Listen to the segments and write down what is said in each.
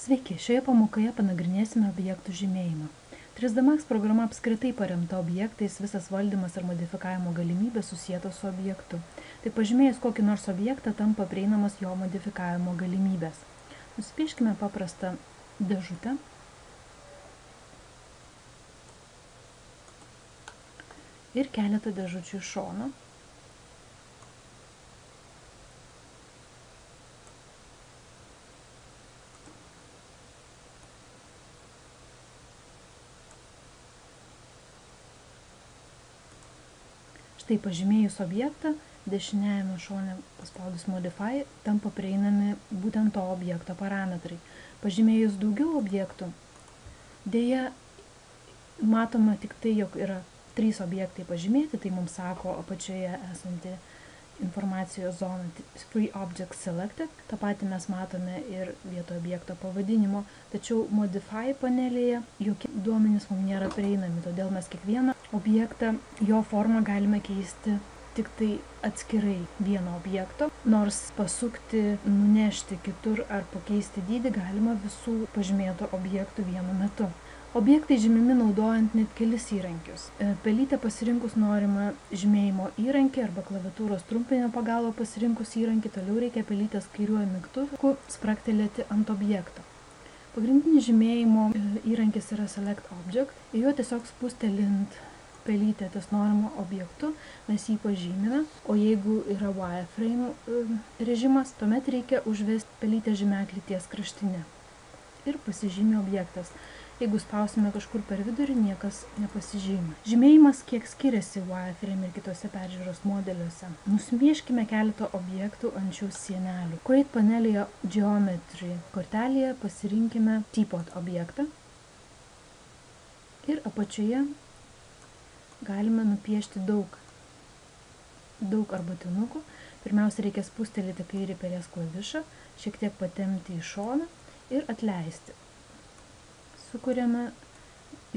Sveiki, šioje pamokoje panagrinėsime objektų žymėjimą. 3D Max programa apskritai paremta objektais, visas valdymas ir modifikavimo galimybės susietos su objektu. Tai pažymėjus kokį nors objektą tampa prieinamas jo modifikavimo galimybės. Nusipieškime paprastą dėžutę. Ir keletą dėžučių iš šono. Štai pažymėjus objektą, dešiniajame šone paspaudus Modify tampa prieinami būtent to objekto parametrai. Pažymėjus daugiau objektų, dėja matoma tik tai, jog yra 3 objektai pažymėti, tai mums sako apačioje esanti informacijos zona Free Object Selected. Ta patį mes matome ir vietoj objekto pavadinimo, tačiau Modify panelėje jokie duomenys mums nėra prieinami, todėl mes kiekvieną objektą, jo formą galime keisti tik tai atskirai vieno objekto, nors pasukti, nunešti kitur ar pakeisti dydį galima visų pažymėtų objektų vienu metu. Objektai žymimi naudojant net kelis įrankius. Pelytę pasirinkus norimą žymėjimo įrankį arba klaviatūros trumpinio pagalba pasirinkus įrankį, toliau reikia pelytės kairiuoju mygtuku spragtelėti ant objekto. Pagrindinis žymėjimo įrankis yra Select Object, ir juo tiesiog spustelint pelytę ties norimo objektu mes jį pažymime, o jeigu yra wireframe režimas, tuomet reikia užvesti pelytę žymeklį ties kraštinę ir pasižymė objektas. Jeigu spausime kažkur per vidurį, niekas nepasižymi. Žymėjimas kiek skiriasi wireframe ir kitose peržiūros modeliuose. Nusipieškime keletą objektų ant šių sienelių. Create panelėje Geometry kortelėje pasirinkime Teapot objektą ir apačioje galime nupiešti daug arbatinukų. Pirmiausia, reikia spustelėti kairį pelės klavišą, šiek tiek patempti į šoną ir atleisti. Sukuriame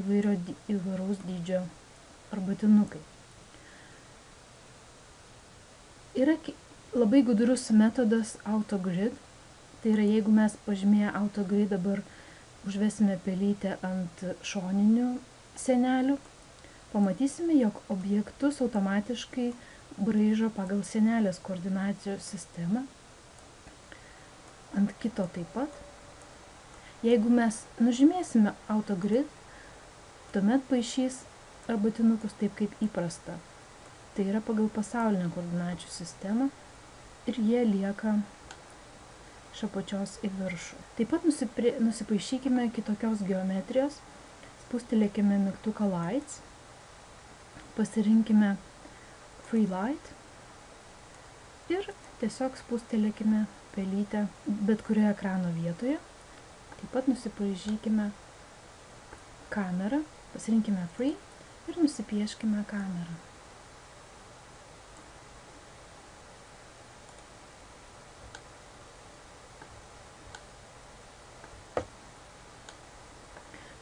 įvairaus dydžio arbatinukai. Yra labai gudrus metodas AutoGrid. Tai yra, jeigu mes pažymėję AutoGrid dabar užvesime pelytę ant šoninių sienelių, pamatysime, jog objektus automatiškai braižo pagal sienelės koordinacijos sistemą. Ant kito taip pat. Jeigu mes nužymėsime AutoGrid, tuomet paišys arbatinukus taip kaip įprasta. Tai yra pagal pasaulinę koordinačių sistemą ir jie lieka iš apačios į viršų. Taip pat nusipaišykime kitokios geometrijos, spustelėkime mygtuką Lights, pasirinkime Free Light ir tiesiog spustelėkime pelytę bet kurioje ekrano vietoje. Taip pat nusipaišykime kamerą, pasirinkime Free ir nusipieškime kamerą.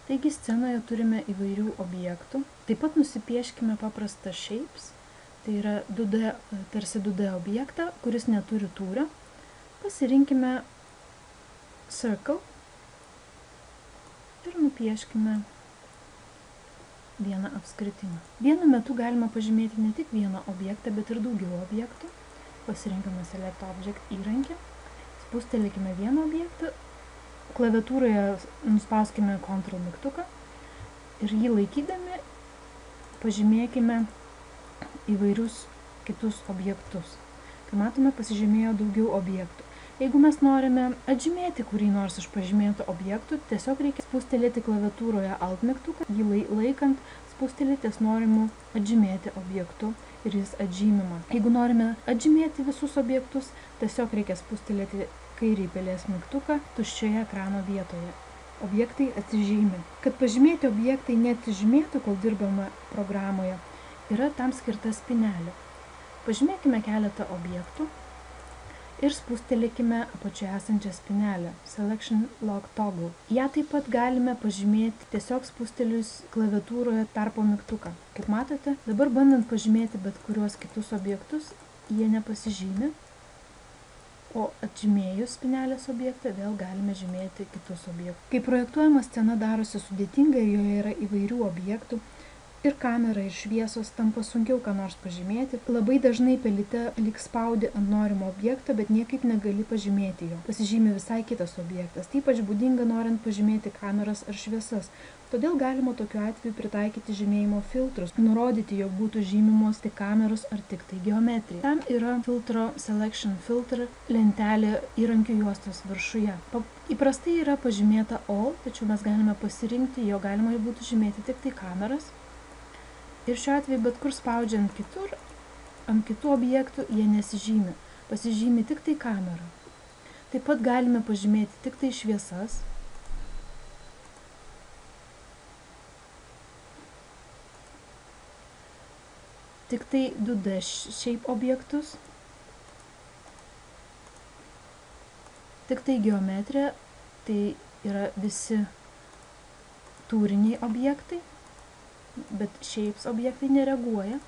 Taigi scenoje turime įvairių objektų. Taip pat nusipieškime paprastą Shapes, tai yra tarsi 2D objektą, kuris neturi tūrio. Pasirinkime Circle ir nupieškime vieną apskritimą. Vienu metu galima pažymėti ne tik vieną objektą, bet ir daugiau objektų. Pasirinkime Select Object įrankį, spustelėkime vieną objektą, klaviatūroje nuspauskime Ctrl mygtuką ir jį laikydami pažymėkime įvairius kitus objektus. Kai matome, pasižymėjo daugiau objektų. Jeigu mes norime atžymėti kurį nors iš pažymėtų objektų, tiesiog reikia spustelėti klaviatūroje Alt mygtuką, jį laikant spustelėti ties norimų atžymėti objektų ir jis atžymima. Jeigu norime atžymėti visus objektus, tiesiog reikia spustelėti kairį pelės mygtuką tuščioje ekrano vietoje. Objektai atsižymi. Kad pažymėti objektai neatsižymėtų, kol dirbame programoje, yra tam skirta spynelė. Pažymėkime keletą objektų ir spustelėkime apačioje esančią spynelę Selection Lock Toggle. Ja taip pat galime pažymėti tiesiog spustelėjus klaviatūroje tarpo mygtuką. Kaip matote, dabar bandant pažymėti bet kuriuos kitus objektus, jie nepasižymi, o atžymėjus spynelės objektą vėl galime žymėti kitus objektus. Kai projektuojama scena darosi sudėtinga, joje yra įvairių objektų, ir kamera, ir šviesos, tampa sunkiau ką nors pažymėti. Labai dažnai pelyte lyg spaudi ant norimo objekto, bet niekaip negali pažymėti jo. Pasižymi visai kitas objektas. Tai ypač būdinga norint pažymėti kameras ar šviesas. Todėl galima tokiu atveju pritaikyti žymėjimo filtrus, nurodyti, jog būtų žymimos tik kameros ar tik tai geometrija. Tam yra filtro Selection Filter lentelė įrankių juostos viršuje. Įprastai yra pažymėta All, tačiau mes galime pasirinkti, jo galima būtų žymėti tik tai kameras. Ir šiuo atveju bet kur spaudžiant kitur, ant kitų objektų jie nesižymi. Pasižymi tik tai kamera. Taip pat galime pažymėti tik tai šviesas. Tik tai 2D shape objektus. Tik tai geometrija, tai yra visi tūriniai objektai, bet shapes objektai nereaguoja.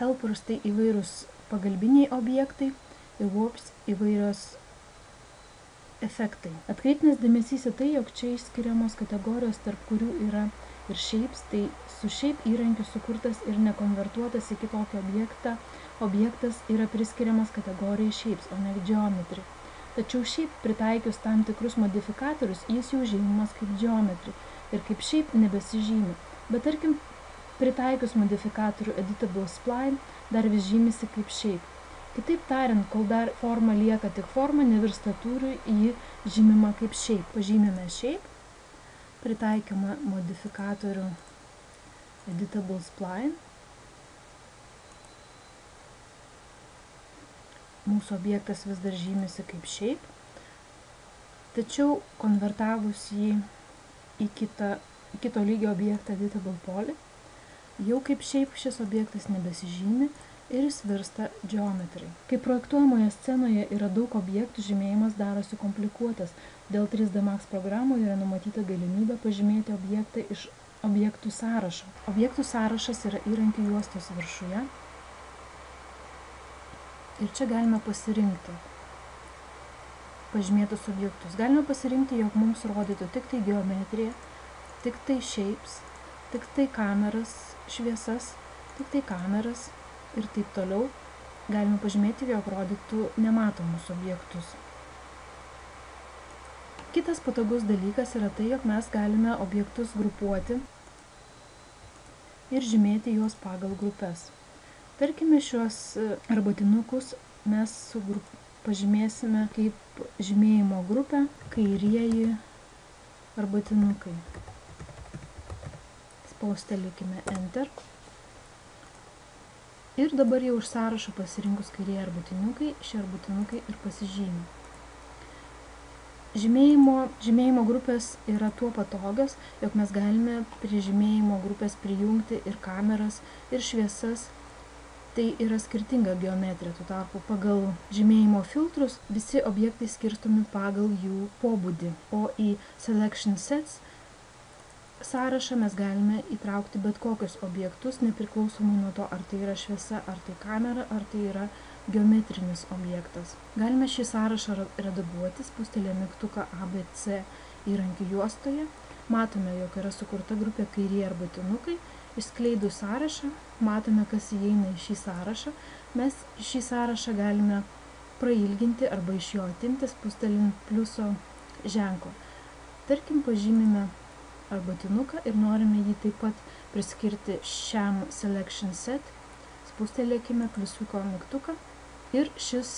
Helpers tai įvairūs pagalbiniai objektai ir warps įvairios efektai. Atkreiptinas dėmesys į tai, jog čia išskiriamos kategorijos, tarp kurių yra ir shapes, tai su shape įrankiu sukurtas ir nekonvertuotas į kitokį objektą. Objektas yra priskiriamas kategorijai shapes, o ne geometry. Tačiau šiaip pritaikius tam tikrus modifikatorius, jis jau žymimas kaip geometry. Ir kaip šiaip nebesižymi. Bet tarkim, pritaikius modifikatorių Editable Spline, dar vis žymisi kaip šiaip. Kitaip tariant, kol dar forma lieka tik forma, nevirsta tūriu, ji žymima kaip šiaip. Pažymime šiaip, pritaikymą modifikatorių Editable Spline. Mūsų objektas vis dar žymisi kaip šiaip. Tačiau konvertavus jį į kito lygio objektą Editable Poly, jau kaip šiaip šis objektas nebesižymi ir jis virsta geometry. Kai projektuojamoje scenoje yra daug objektų, žymėjimas darosi komplikuotas. Dėl 3D Max programoje yra numatyta galimybė pažymėti objektą iš objektų sąrašo. Objektų sąrašas yra įrankių juostos viršuje. Ir čia galime pasirinkti pažymėtus objektus. Galime pasirinkti, jog mums rodytų tik tai geometriją, tik tai shapes, tik tai kameras, šviesas, tik tai kameras ir taip toliau. Galime pažymėti, jog rodytų nematomus objektus. Kitas patogus dalykas yra tai, jog mes galime objektus grupuoti ir žymėti juos pagal grupes. Tarkime, šiuos arbatinukus mes pažymėsime kaip žymėjimo grupę kairieji arbatinukai. Spaustelėkime Enter. Ir dabar jau iš sąrašo pasirinkus kairieji arbatinukai, šie arbatinukai ir pasižymi. Žymėjimo grupės yra tuo patogios, jog mes galime prie žymėjimo grupės prijungti ir kameras, ir šviesas. Tai yra skirtinga geometrija, tuo tarpu pagal žymėjimo filtrus visi objektai skirstomi pagal jų pobūdį, o į Selection Sets sąrašą mes galime įtraukti bet kokius objektus, nepriklausomai nuo to, ar tai yra šviesa, ar tai kamera, ar tai yra geometrinis objektas. Galime šį sąrašą redaguoti, spustelėję mygtuką ABC įrankių juostoje. Matome, jog yra sukurta grupė kairieji arbatinukai. Išskleidus sąrašą, matome, kas įeina į šį sąrašą. Mes šį sąrašą galime prailginti arba iš jo atimti, spustelint pliuso ženklą. Tarkim, pažymime arbatinuką ir norime jį taip pat priskirti šiam Selection Set. Spustelėkime pliusiuko mygtuką ir šis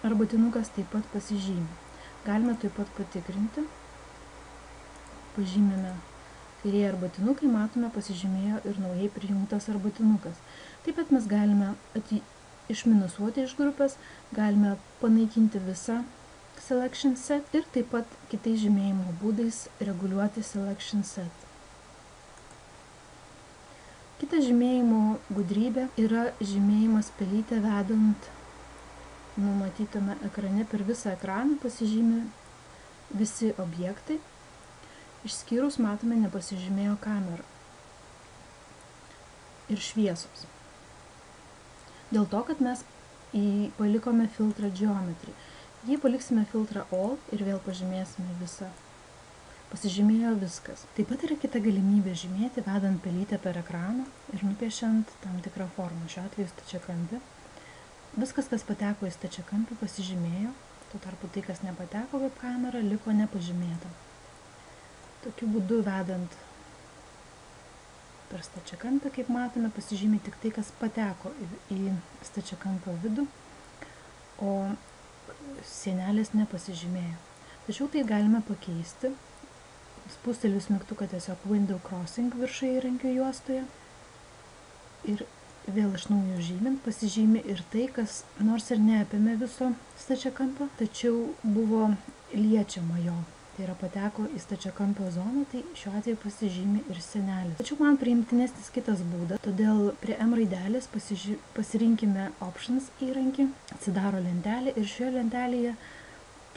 arbatinukas taip pat pasižymi. Galime taip pat patikrinti. Pažymime kairieji arbatinukai, matome, pasižymėjo ir naujai prijungtas arbatinukas. Taip pat mes galime išminusuoti iš grupės, galime panaikinti visą Selection Set ir taip pat kitais žymėjimo būdais reguliuoti Selection Set. Kita žymėjimo gudrybė yra žymėjimas pelytę vedant numatytame ekrane. Per visą ekraną pasižymi visi objektai. Išskyrus, matome, nepasižymėjo kamera ir šviesos. Dėl to, kad mes palikome filtrą Geometry. Jei paliksime filtrą All ir vėl pažymėsime visą. Pasižymėjo viskas. Taip pat yra kita galimybė žymėti, vedant pelytę per ekraną ir nupiešiant tam tikrą formą, šiuo atveju stačiakampį. Viskas, kas pateko į stačiakampį, pasižymėjo, tuo tarpu tai, kas nepateko kaip kamera, liko nepažymėta. Tokiu būdu vedant per stačiakampį, kaip matome, pasižymė tik tai, kas pateko į stačiakampio vidų, o sienelės nepasižymėjo. Tačiau tai galime pakeisti, spustelėjus mygtuką tiesiog Window Crossing viršai įrankių juostoje ir vėl iš naujo žymint pasižymi ir tai, kas nors ir neapėmė viso stačiakampio, tačiau buvo liečiama jo. Tai yra pateko į stačiakampio zoną, tai šiuo atveju pasižymi ir sienelės. Tačiau man priimtinesnis kitas būdas, todėl prie M raidelės pasirinkime Options įrankį, atsidaro lentelė ir šioje lentelėje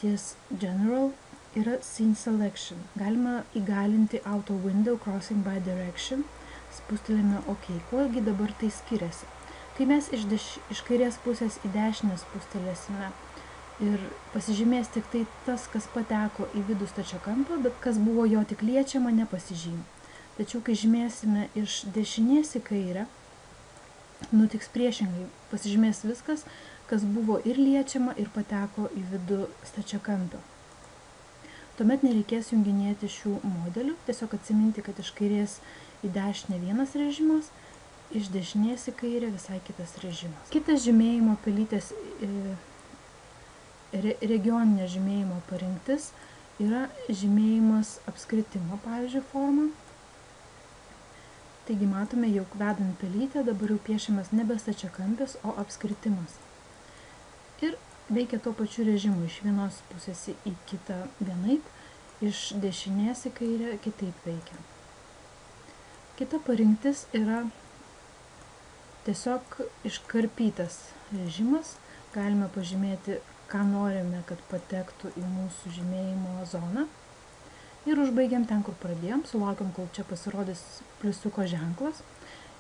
ties General yra Scene Selection. Galima įgalinti Auto Window Crossing by Direction, spustelėme OK. Kuogi dabar tai skiriasi? Kai mes iš kairės pusės į dešinę spustelėsime ir pasižymės tik tai tas, kas pateko į vidų stačiakampio, bet kas buvo jo tik liečiama, nepasižymi. Tačiau, kai žymėsime iš dešinės į kairę, nutiks priešingai. Pasižymės viskas, kas buvo ir liečiama, ir pateko į vidų stačiakampio. Tuomet nereikės junginėti šių modelių, tiesiog atsiminti, kad iš kairės į dešinę vienas režimas, iš dešinės į kairę visai kitas režimas. Kitas žymėjimo pelytės regioninė žymėjimo parinktis yra žymėjimas apskritimo, pavyzdžiui, forma. Taigi matome, jog vedant pelytę dabar jau piešiamas nebe stačiakampis, o apskritimas. Ir veikia tuo pačiu režimu, iš vienos pusės į kitą vienaip, iš dešinės į kairę kitaip veikia. Kita parinktis yra tiesiog iškarpytas režimas. Galime pažymėti, ką norime, kad patektų į mūsų žymėjimo zoną. Ir užbaigiam ten, kur pradėjom, sulaukiam, kol čia pasirodys pliusiuko ženklas.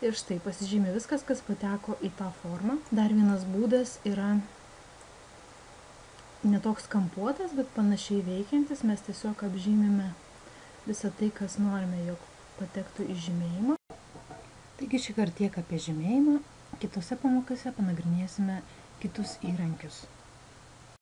Ir štai pasižymė viskas, kas pateko į tą formą. Dar vienas būdas yra netoks kampuotas, bet panašiai veikiantis. Mes tiesiog apžymime visą tai, kas norime, jog patektų į žymėjimą. Taigi šį kartą tiek apie žymėjimą. Kitose pamokose panagrinėsime kitus įrankius.